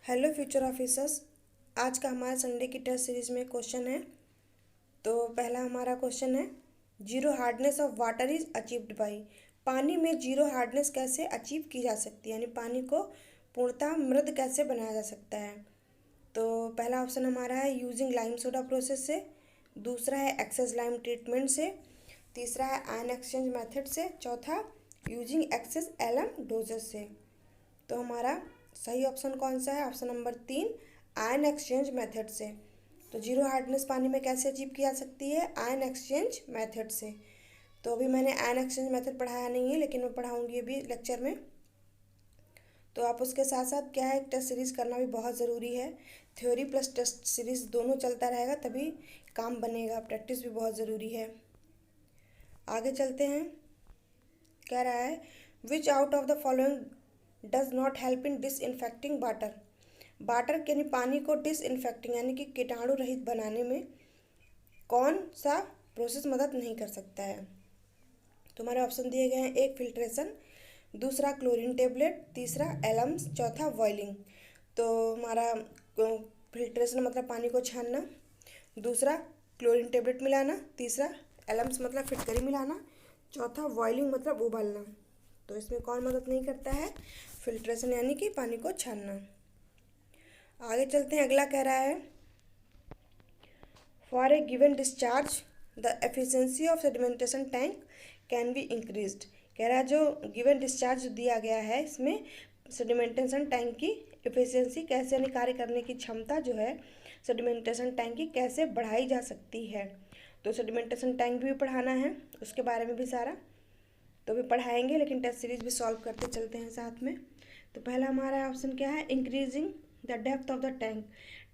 Hello future officers. आज का हमारा संडे की टेस्ट सीरीज में क्वेश्चन है। तो पहला हमारा क्वेश्चन है, zero hardness of water is achieved by. पानी में जीरो हार्डनेस कैसे अचीव की जा सकती है, यानी पानी को पूर्णतः मृद कैसे बनाया जा सकता है। तो पहला ऑप्शन हमारा है यूजिंग लाइम सोडा प्रोसेस से, दूसरा है एक्सेस लाइम ट्रीटमेंट से, तीसरा है आयन एक्सचेंज मेथड से, चौथा यूजिंग एक्सेस एलम डोजेस से। तो हमारा सही ऑप्शन कौन सा है? Option number 3, ion exchange method से। तो जीरो हार्डनेस पानी में कैसे अचीव की जा सकती है? आयन एक्सचेंज मेथड से। तो अभी मैंने आयन एक्सचेंज मेथड पढ़ाया नहीं है, लेकिन मैं पढ़ाऊंगी अभी लेक्चर में। तो आप उसके साथ साथ क्या है, टेस्ट सीरीज करना भी बहुत ज़रूरी है। थ्योरी प्लस टेस्ट सीरीज दोनों चलता रहेगा तभी काम बनेगा। प्रैक्टिस भी बहुत ज़रूरी है। आगे चलते हैं। कह रहा है, विच out of the following does not help in disinfecting water. Water यानी पानी को डिसइंफेक्टिंग यानी कि कीटाणु रहित बनाने में कौन सा प्रोसेस मदद नहीं कर सकता है? तो हमारे ऑप्शन दिए गए हैं, एक फिल्ट्रेशन, दूसरा क्लोरीन टेबलेट, तीसरा एलम्स, चौथा बॉइलिंग। तो हमारा फिल्ट्रेशन मतलब पानी को छानना, दूसरा क्लोरीन टेबलेट मिलाना, तीसरा एलम्स मतलब फिटकरी मिलाना, चौथा बॉइलिंग मतलब उबालना। तो इसमें कौन मदद नहीं करता है? फिल्ट्रेशन यानी कि पानी को छानना। आगे चलते हैं। अगला कह रहा है, for a given discharge the efficiency of sedimentation tank can be increased. कह रहा है जो गिवन डिस्चार्ज दिया गया है, इसमें सेडिमेंटेशन टैंक की एफिशिएंसी कैसे, यानी कार्य करने की क्षमता जो है सेडिमेंटेशन टैंक की कैसे बढ़ाई जा सकती है। तो सेडिमेंटेशन टैंक भी पढ़ाना है, उसके बारे में भी सारा तो भी पढ़ाएंगे, लेकिन टेस्ट सीरीज भी सॉल्व करते चलते हैं साथ में। तो पहला हमारा ऑप्शन क्या है, increasing the depth of the tank.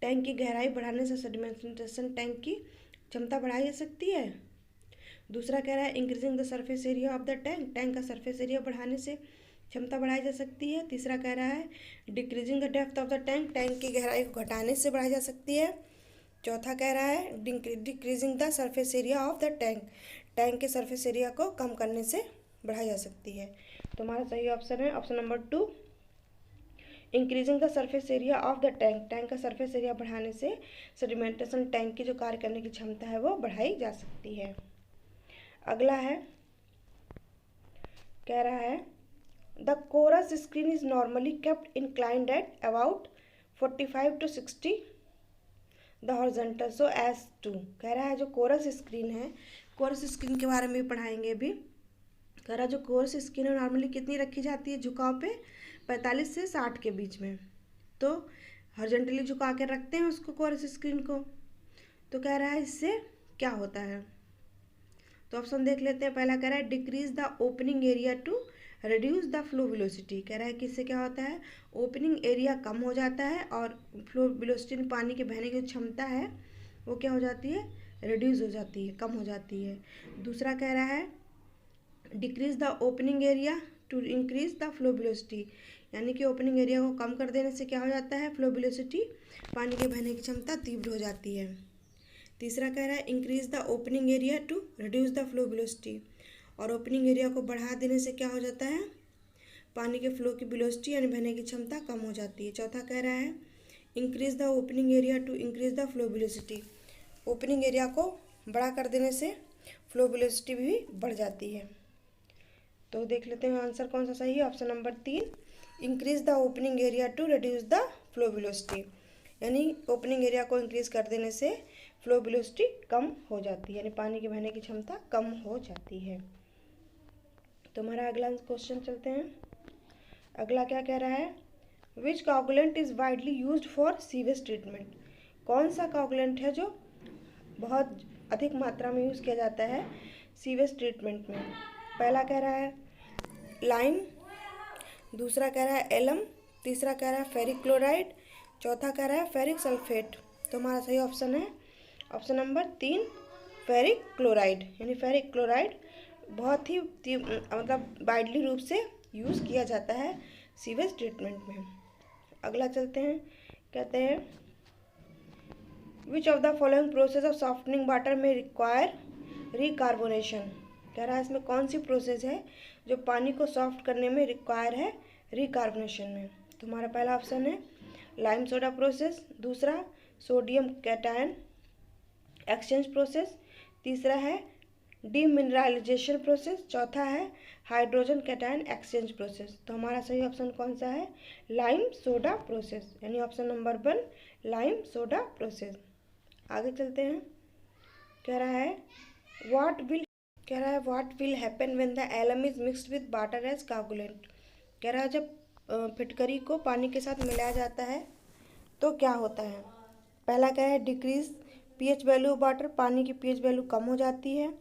Tank की गहराई बढ़ाने से सेडिमेंटेशन टैंक की क्षमता बढ़ाई जा सकती है। दूसरा कह रहा है, increasing the surface area of the tank. Tank का सरफेस एरिया बढ़ाने से क्षमता बढ़ाई जा सकती है। तीसरा कह रहा है, decreasing the depth of the tank. Tank की गहराई को घटाने से बढ़ाई जा सकती है। चौथा कह रहा है, decreasing the surface area of the tank. Tank के सरफेस एरिया को कम करने से बढ़ाई जा सकती है। तो हमारा सही ऑप्शन है option number 2, increasing the surface area of the tank. Tank का सरफेस एरिया बढ़ाने से सेडिमेंटेशन टैंक की जो कार्य करने की क्षमता है वो बढ़ाई जा सकती है। अगला है, कह रहा है, the coarse screen is normally kept inclined at about 45 to 60 the horizontal so as to. कह रहा है जो कोरस स्क्रीन है, कोरस स्क्रीन के बारे में भी पढ़ाएंगे अभी। कह रहा जो कोरस स्क्रीन है नॉर्मली कितनी रखी जाती है झुकाव पे? 45 से 60 के बीच में। तो हॉरिजॉन्टली झुका के रखते हैं उसको, कोरस स्क्रीन को। तो कह रहा है इससे क्या होता है? तो ऑप्शन देख लेते हैं। पहला कह रहा है, decrease the opening area to reduce the flow velocity. कह रहा है कि इससे क्या होता है, ओपनिंग एरिया कम हो जाता है और फ्लो वेलोसिटी, पानी के बहने की क्षमता है वो क्या हो जाती है, रिड्यूस हो जाती है, कम हो जाती है। दूसरा कह रहा है, decrease the opening area to increase the flow velocity, यानी कि ओपनिंग एरिया को कम कर देने से क्या हो जाता है, फ्लो वेलोसिटी, पानी के बहने की क्षमता तीव्र हो जाती है। तीसरा कह रहा है, increase the opening area to reduce the flow velocity, और ओपनिंग एरिया को बढ़ा देने से क्या हो जाता है, पानी के फ्लो की वेलोसिटी यानी बहने की क्षमता कम हो जाती है। चौथा कह रहा है, increase the opening area to increase the flow velocity, opening area को बड़ा कर देने से फ्लो वेलोसिटी भी बढ़ जाती है। तो देख लेते हैं आंसर कौन सा सही है। Option number 3, increase the opening area to reduce the flow velocity, यानी ओपनिंग एरिया को इंक्रीज कर देने से फ्लो वेलोसिटी कम हो जाती है, यानी पानी के बहने की क्षमता कम हो जाती है। तो हमारा अगला क्वेश्चन चलते हैं। अगला क्या कह रहा है, which coagulant is widely used for sewage treatment. कौन सा कोगुलेंट है जो बहुत अधिक मात्रा में यूज़ किया जाता है सीवेज ट्रीटमेंट में? पहला कह रहा है लाइम, दूसरा कह रहा है एलम, तीसरा कह रहा है फेरिक क्लोराइड, चौथा कह रहा है फेरिक सल्फेट। तो हमारा सही ऑप्शन है ऑप्शन नंबर 3, फेरिक क्लोराइड, यानी फेरिक क्लोराइड बहुत ही मतलब वाइडली रूप से यूज़ किया जाता है सीवेज ट्रीटमेंट में। अगला चलते हैं। कहते हैं, which of the following process of softening water में रिक्वायर रिकार्बोनेशन। कह रहा है इसमें कौन सी प्रोसेस है जो पानी को सॉफ्ट करने में रिक्वायर है रिकार्बोनेशन में? तो हमारा पहला ऑप्शन है लाइम सोडा प्रोसेस, दूसरा सोडियम कैटायन एक्सचेंज प्रोसेस, तीसरा है डीमिनरलाइजेशन प्रोसेस, चौथा है हाइड्रोजन कैटायन एक्सचेंज प्रोसेस। तो हमारा सही ऑप्शन कौन सा है? लाइम सोडा प्रोसेस, यानी option number 1 lime soda process. आगे चलते हैं। कह रहा है what will happen when the alum is mixed with water as coagulant. कह रहा है जब फिटकरी को पानी के साथ मिलाया जाता है तो क्या होता है? पहला क्या है? Decrease pH value of water, पानी की पीएच वैल्यू कम हो जाती है।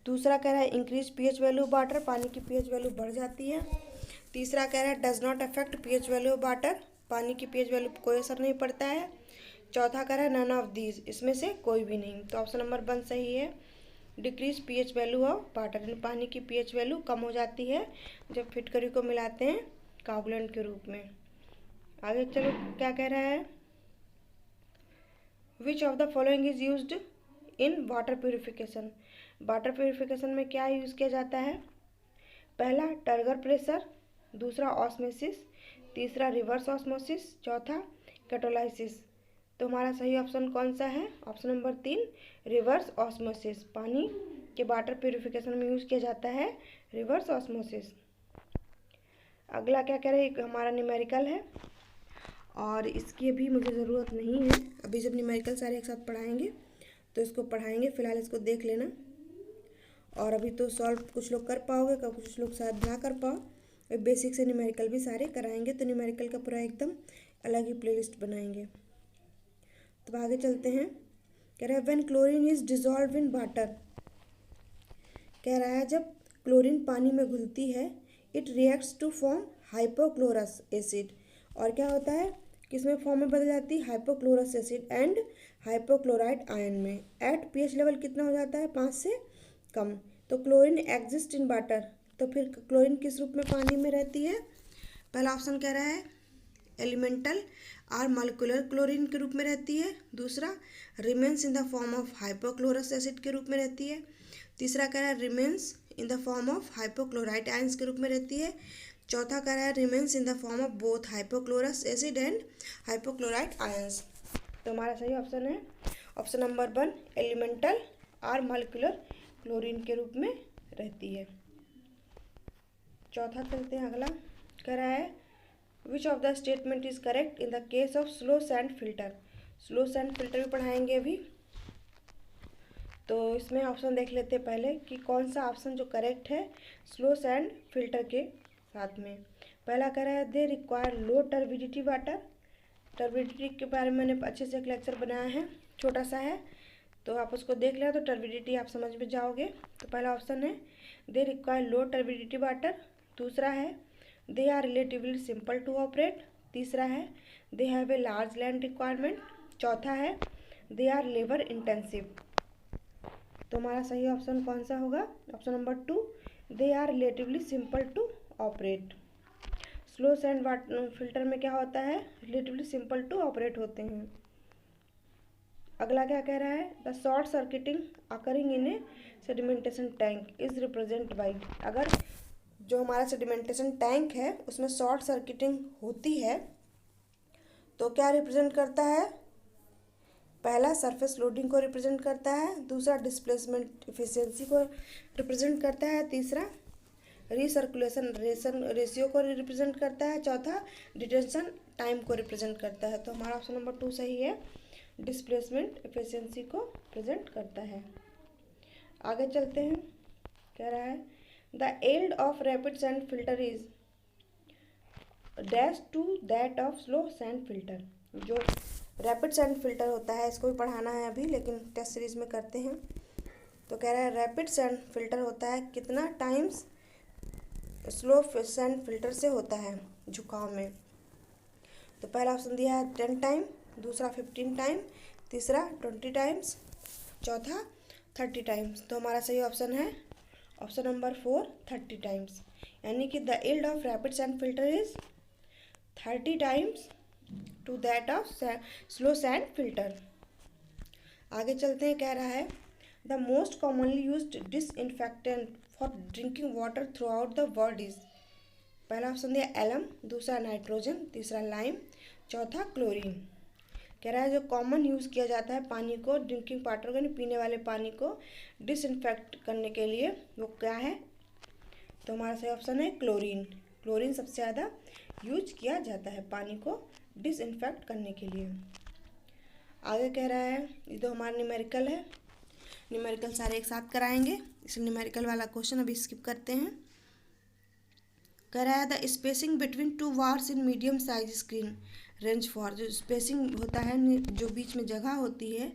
दूसरा कह रहा है increase pH value of water, पानी की पीएच वैल्यू बढ़ जाती है। तीसरा कह रहा है does not affect pH value of water, पानी की पीएच वैल्यू पर कोई असर नहीं पड़ता है। चौथा कह रहा है नन ऑफ दीज, इसमें से कोई भी नहीं। तो ऑप्शन नंबर 1 सही है, decrease pH value of water, यानी पानी की पीएच वैल्यू कम हो जाती है जब फिटकरी को मिलाते हैं कोगुलेंट के रूप में। आगे चलो क्या कह रहा है? Which of the following is used in water purification. Water purification में क्या यूज़ किया जाता है? पहला टर्गर प्रेशर, दूसरा ऑस्मोसिस, तीसरा रिवर्स ऑस्मोसिस, चौथा कैटालिसिस। तो हमारा सही ऑप्शन कौन सा है? Option number 3 reverse osmosis. पानी के वाटर प्योरिफिकेशन में यूज़ किया जाता है रिवर्स ऑस्मोसिस। अगला क्या कह रहे हैं? हमारा न्यूमेरिकल है और इसकी अभी मुझे ज़रूरत नहीं है। अभी जब न्यूमेरिकल सारे एक साथ पढ़ाएंगे तो इसको पढ़ाएंगे, फिलहाल इसको देख लेना। और अभी तो सॉल्व कुछ लोग कर पाओगे, कुछ लोग शायद ना कर पाओ। बेसिक से न्यूमेरिकल भी सारे कराएंगे तो न्यूमेरिकल का पूरा एकदम अलग ही प्लेलिस्ट बनाएंगे। तो आगे चलते हैं। कह रहा है when chlorine is dissolve in water. कह रहा है जब क्लोरीन पानी में घुलती है it reacts to form hypochlorous acid. और क्या होता है? किसमें फॉर्म में बदल जाती है? Hypochlorous acid and hypochloride ion में। एट पीएच लेवल कितना हो जाता है? 5 से कम। तो क्लोरीन एग्जिस्ट इन वाटर, तो फिर क्लोरीन किस रूप में पानी में रहती है? पहला ऑप्शन कह रहा है एलिमेंटल और मॉलिक्यूलर क्लोरीन के रूप में रहती है। दूसरा remains in the form of hypochlorous acid के रूप में रहती है। तीसरा कह रहा है remains in the form of hypochloride ions के रूप में रहती है। चौथा कह रहा है remains in the form of both hypochlorous acid and hypochloride ions. तो हमारा सही ऑप्शन है ऑप्शन नंबर 1 एलिमेंटल और मॉलिक्यूलर क्लोरीन के रूप में रहती है। चौथा चलते हैं। अगला कह रहा है which of the statement is correct in the case of slow sand filter. Slow sand filter भी पढ़ाएंगे अभी, तो इसमें ऑप्शन देख लेते हैं पहले कि कौन सा ऑप्शन जो करेक्ट है स्लो सैंड फिल्टर के साथ में। पहला कह रहा है they require low turbidity water. Turbidity के बारे में मैंने अच्छे से एक लेक्चर बनाया है, छोटा सा है, तो आप उसको देख लें तो टर्बिडिटी आप समझ में जाओगे। तो पहला ऑप्शन है they require low turbidity water. दूसरा है they are relatively simple to operate. तीसरा है they have a large land requirement. चौथा है दे आर लेबर इंटेंसिव। तो हमारा सही ऑप्शन कौन सा होगा? Option number 2 they are relatively simple to operate. Slow sand water filter में क्या होता है? रिलेटिवली सिंपल टू ऑपरेट होते हैं। अगला क्या कह रहा है? The short circuiting occurring in A sedimentation tank is represent by. अगर जो हमारा सेडिमेंटेशन टैंक है उसमें शॉर्ट सर्किटिंग होती है तो क्या रिप्रेजेंट करता है? पहला सरफेस लोडिंग को रिप्रेजेंट करता है, दूसरा डिस्प्लेसमेंट इफिशियंसी को रिप्रेजेंट करता है, तीसरा रिसर्कुलेशन रेशियो को रिप्रेजेंट करता है, चौथा डिटेंशन टाइम को रिप्रेजेंट करता है। तो हमारा ऑप्शन नंबर 2 सही है, डिस्प्लेसमेंट एफिशिएंसी को प्रेजेंट करता है। आगे चलते हैं। कह रहा है the yield of rapid sand filter is dash to that of slow sand filter. जो रैपिड सैंड फिल्टर होता है इसको भी पढ़ाना है अभी, लेकिन टेस्ट सीरीज में करते हैं। तो कह रहा है रैपिड सैंड फिल्टर होता है कितना टाइम्स स्लो सैंड फिल्टर से होता है झुकाव में। तो पहला ऑप्शन दिया है 10 टाइम, दूसरा 15 टाइम, तीसरा 20 टाइम्स, चौथा 30 टाइम्स। तो हमारा सही ऑप्शन है ऑप्शन नंबर 4 30 टाइम्स, यानी कि the yield of rapid sand filter is 30 times to that of slow sand filter. आगे चलते हैं। कह रहा है the most commonly used disinfectant for drinking water throughout the world is. पहला ऑप्शन दिया एलम, दूसरा नाइट्रोजन, तीसरा लाइम, चौथा क्लोरीन। कह रहा है जो कॉमन यूज़ किया जाता है पानी को, ड्रिंकिंग वाटर को, पीने वाले पानी को डिसइंफेक्ट करने के लिए, वो क्या है? तो हमारा सही ऑप्शन है क्लोरीन। क्लोरीन सबसे ज़्यादा यूज किया जाता है पानी को डिसइंफेक्ट करने के लिए। आगे कह रहा है, ये तो हमारा न्यूमेरिकल है, न्यूमेरिकल सारे एक साथ कराएंगे, इसलिए न्यूमेरिकल वाला क्वेश्चन अभी स्किप करते हैं। कह रहा है the spacing between two bars in medium size screen range for, जो स्पेसिंग होता है, जो बीच में जगह होती है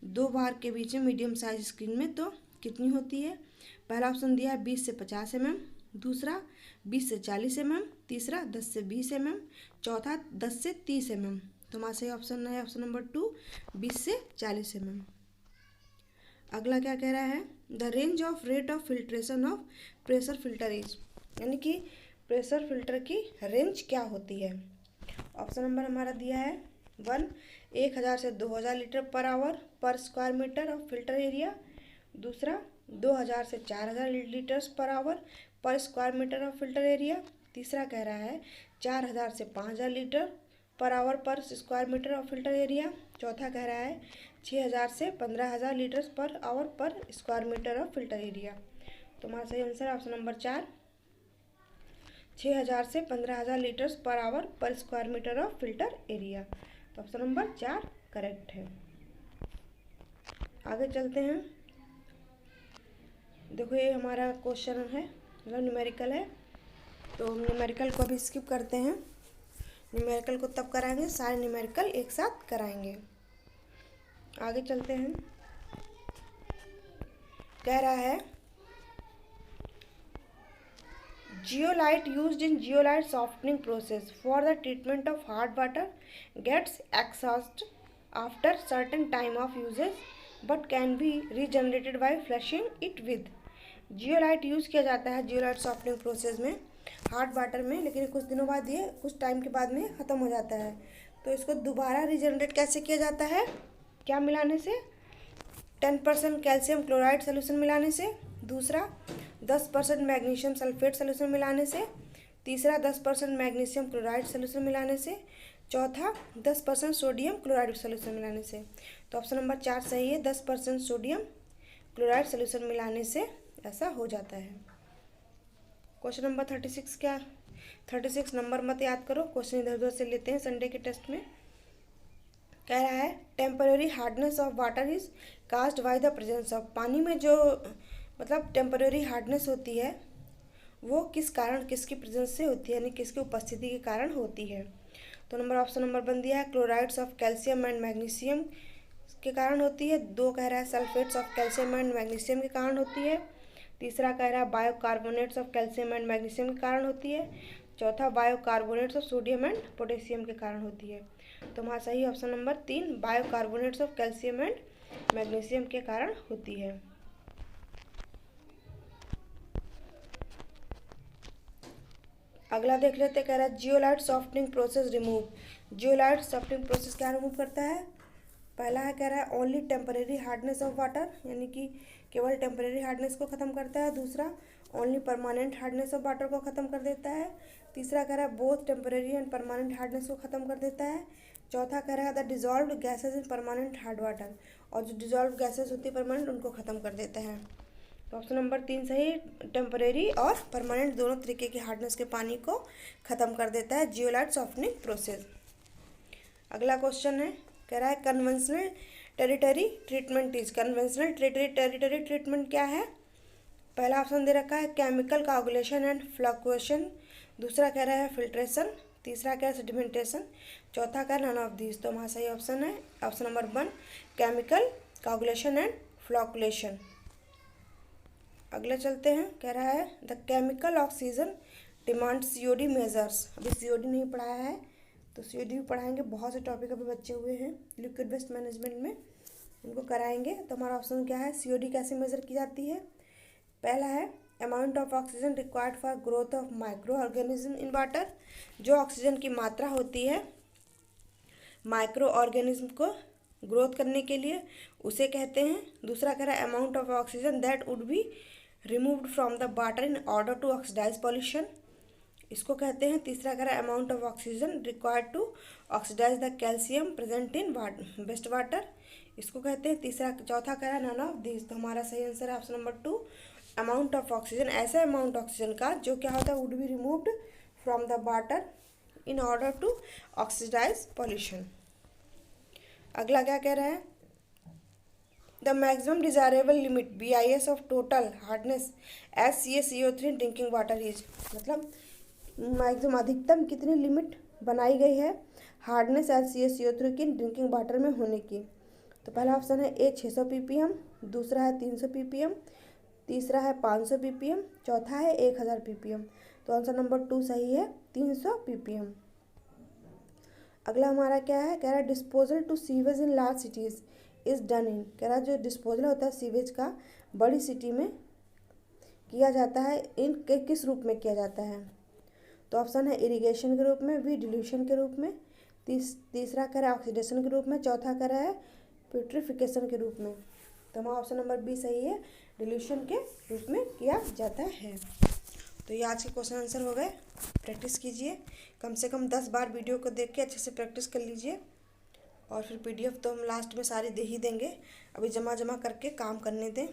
दो बार के बीच में मीडियम साइज स्क्रीन में, तो कितनी होती है? पहला ऑप्शन दिया है 20 से 50 mm, दूसरा 20 से 40 mm, तीसरा 10 से 20 mm, चौथा 10 से 30 mm। तो हमारा सही ऑप्शन है ऑप्शन नंबर 2, 20 से 40 mm। अगला क्या कह रहा है? The range of rate of filtration of pressure filter is, यानी कि प्रेशर फिल्टर की रेंज क्या होती है? ऑप्शन नंबर हमारा दिया है 1, 1000 से 2000 litre per hour per square metre of filter area, दूसरा 2000 से 4000 litres per hour per square metre of filter area, तीसरा कह रहा है 4000 से 5000 litre per hour per square metre of filter area, चौथा कह रहा है 6000 से 15000 litres per hour per square metre of filter area. तो हमारा सही आंसर ऑप्शन नंबर 4, 6000 से 15000 litres per hour per square metre of filter area. तो ऑप्शन नंबर 4 करेक्ट है। आगे चलते हैं। देखो ये हमारा क्वेश्चन है, मतलब न्यूमेरिकल है, तो हम न्यूमेरिकल को अभी स्किप करते हैं। न्यूमेरिकल को तब कराएंगे, सारे न्यूमेरिकल एक साथ कराएंगे। आगे चलते हैं। कह रहा है zeolite used in zeolite softening process for the treatment of hard water gets exhaust after certain time of usage but can be regenerated by flushing it with. जियोलाइट यूज़ किया जाता है जियोलाइट सॉफ्टनिंग प्रोसेस में hard water में, लेकिन कुछ दिनों बाद ये कुछ टाइम के बाद में ख़त्म हो जाता है। तो इसको दोबारा रीजनरेट कैसे किया जाता है? क्या मिलाने से? 10% कैल्शियम क्लोराइड सोल्यूशन मिलाने से, दूसरा 10% मैग्नीशियम सल्फेट सोल्यूशन मिलाने से, तीसरा 10% मैग्नीशियम क्लोराइड सोल्यूशन मिलाने से, चौथा 10% सोडियम क्लोराइड सोल्यूशन मिलाने से। तो ऑप्शन नंबर 4 सही है, 10% सोडियम क्लोराइड सोल्यूशन मिलाने से ऐसा हो जाता है। क्वेश्चन नंबर 36 क्या? 36 नंबर मत याद करो, क्वेश्चन इधर उधर से लेते हैं संडे के टेस्ट में। कह रहा है temporary hardness of water is caused by the presence of, पानी में जो मतलब टेम्पररी हार्डनेस होती है वो किस कारण, किसकी प्रेजेंस से होती है, यानी किसकी उपस्थिति के कारण होती है। तो नंबर ऑप्शन नंबर बन दिया है chlorides of calcium and magnesium के कारण होती है, 2 कह रहा है sulphates of calcium and magnesium के कारण होती है, तीसरा कह रहा है bicarbonates of calcium and magnesium के कारण होती है, चौथा bicarbonates of sodium and potassium के कारण होती है। तो हमारा सही option number 3 bicarbonates of calcium and magnesium के कारण होती है। अगला देख लेते, कह रहा है zeolite softening process remove. Zeolite softening process क्या रिमूव करता है? पहला है कह रहा है only temporary hardness of water, यानी कि केवल टेम्परेरी हार्डनेस को ख़त्म करता है, दूसरा only permanent hardness of water को ख़त्म कर देता है, तीसरा कह रहा है both temporary and permanent hardness को ख़त्म कर देता है, चौथा कह रहा है the dissolved gases in permanent hard water, और जो डिजॉल्व गैसेज होती है परमानेंट उनको ख़त्म कर देता है। तो ऑप्शन नंबर 3 सही, टेम्परेरी और परमानेंट दोनों तरीके की हार्डनेस के पानी को ख़त्म कर देता है जियोलाइट सॉफ्टनिंग प्रोसेस। अगला क्वेश्चन है, कह रहा है conventional territory treatment is, conventional territory treatment क्या है? पहला ऑप्शन दे रखा है केमिकल कागुलेशन एंड फ्लक्चुएशन, दूसरा कह रहा है फिल्ट्रेशन, तीसरा क्या है सेडिमेंटेशन, चौथा क्या नन ऑफ दिस। तो हमारा सही ऑप्शन है option number 1 chemical coagulation and fluctuation. अगले चलते हैं, कह रहा है the chemical oxygen demand COD measures. अभी सीओडी नहीं पढ़ाया है तो सीओडी भी पढ़ाएंगे, बहुत से टॉपिक अभी बचे हुए हैं लिक्विड वेस्ट मैनेजमेंट में, उनको कराएंगे। तो हमारा ऑप्शन क्या है, सीओडी कैसे मेजर की जाती है? पहला है amount of oxygen required for growth of micro organism in water, जो ऑक्सीजन की मात्रा होती है माइक्रो ऑर्गेनिज्म को ग्रोथ करने के लिए उसे कहते हैं। दूसरा कह रहा है amount of oxygen that would be removed from the water in order to oxidise pollution, इसको कहते हैं। तीसरा कह रहा है amount of oxygen required to oxidise the calcium present in waste water, इसको कहते हैं। तीसरा चौथा कह रहा है नन ऑफ दिस, तो हमारा सही आंसर है option number 2, amount of oxygen, ऐसा अमाउंट ऑक्सीजन का जो क्या होता है would be removed from the water in order to oxidise pollution. अगला क्या कह रहा है, the maximum desirable limit BIS of total hardness HCaCO3 drinking water is, मतलब मैक्सिमम अधिकतम कितनी लिमिट बनाई गई है हार्डनेस HCaCO3 की ड्रिंकिंग वाटर में होने की। तो पहला ऑप्शन है ए 600 ppm, दूसरा है 300 ppm, तीसरा है 500 ppm, चौथा है 1000 ppm। तो आंसर नंबर 2 सही है 300 ppm। अगला हमारा क्या है, कह रहा है disposal to sewage in large cities is done in, कह रहा है जो डिस्पोजल होता है सीवेज का बड़ी सिटी में किया जाता है, इन किस रूप में किया जाता है। तो ऑप्शन है इरिगेशन के रूप में, बी डिल्यूशन के रूप में, तीसरा कह रहा है ऑक्सीडेशन के रूप में, चौथा कह रहा है प्यूट्रिफिकेशन के रूप में। तो हमारा ऑप्शन नंबर बी सही है, डिल्यूशन के रूप में किया जाता है। तो ये आज के क्वेश्चन आंसर हो गए। प्रैक्टिस कीजिए, कम से कम 10 बार वीडियो को देख के अच्छे से प्रैक्टिस कर लीजिए, और फिर PDF तो हम लास्ट में सारी दे ही देंगे, अभी जमा करके काम करने दें।